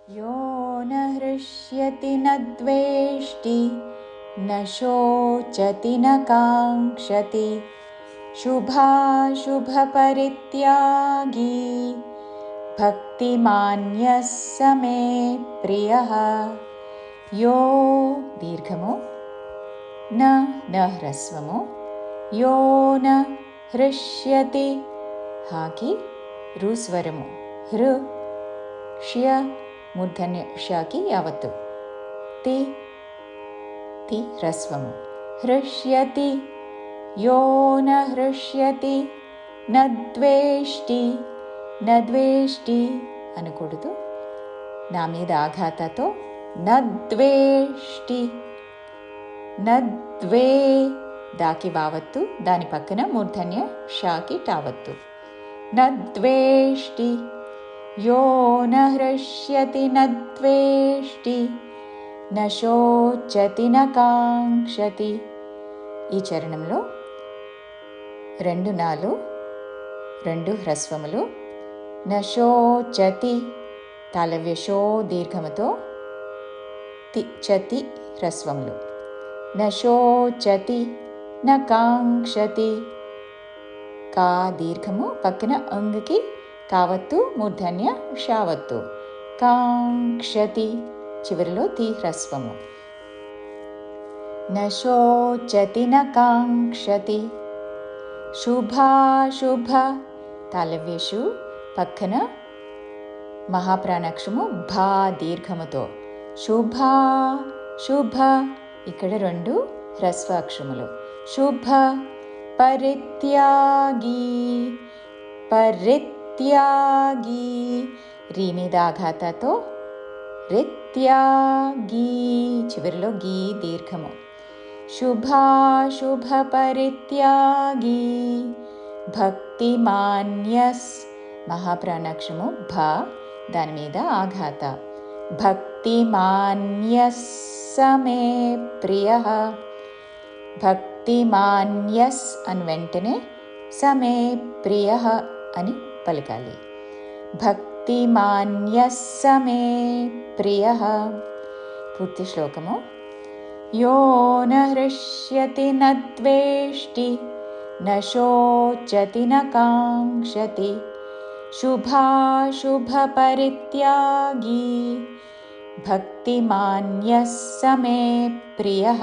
यो न हृष्यति न द्वेष्टि न शोचति न काङ्क्षति शुभाशुभपरित्यागी भक्तिमान्यः स मे प्रियः। यो दीर्घमु न ह्रस्वमु यो न हृष्यति हाकि रुस्वरमु हृ ष्य मूर्धन्य शाकी यावत्तु ति ह्रस्वमु हृष्यति यो न हृष्यति न द्वेष्टि అనకూడదు. నా మీద ఆఘాతతో నద్వేష్టి నద్వే దాకి వావత్తు, దాని పక్కన మూర్ధన్య షాకి టావత్తు. నద్వేష్టి యో న హృష్యతి నద్వేష్టి న శోచతి న కాంక్షతి. ఈ చరణంలో 2 నాలు 2 హ్రస్వములు. న శోచతి తాళవ్య షో దీర్ఘముతో చతి హ్రస్వములు. న శోచతి న కాంక్షతి కా దీర్ఘము పక్కన అంగుకి కావత్తు మూర్ధన్య షావత్తు. కాంక్షతి చివరిలో తి హ్రస్వము. న శోచతి న కాంక్షతి శుభాశుభ తాళవ్యషు పక్కన మహాప్రాణాక్షము భా దీర్ఘముతో శుభా శుభ ఇక్కడ 2 హ్రస్వాక్షములు. శుభ పరిత్యాగి పరిత్యాగి రీ మీద ఆఘాతతో రిత్యాగి చివరిలో గీ దీర్ఘము. శుభాశుభ పరిత్యాగి భక్తిమాన్యస్ మహాప్రాణాక్షము భా దాని మీద ఆఘాత భక్తిమాన్యస్ స మే ప్రియః. భక్తిమాన్యస్ అని వెంటనే స మే ప్రియః అని పలకాలి. భక్తిమాన్యస్ స మే ప్రియః. పూర్తి శ్లోకము. యో న హృష్యతి న ద్వేష్టి న శోచతి న కాంక్షతి శుభాశుభపరిత్యాగి భక్తిమాన్యः स मे प्रियः.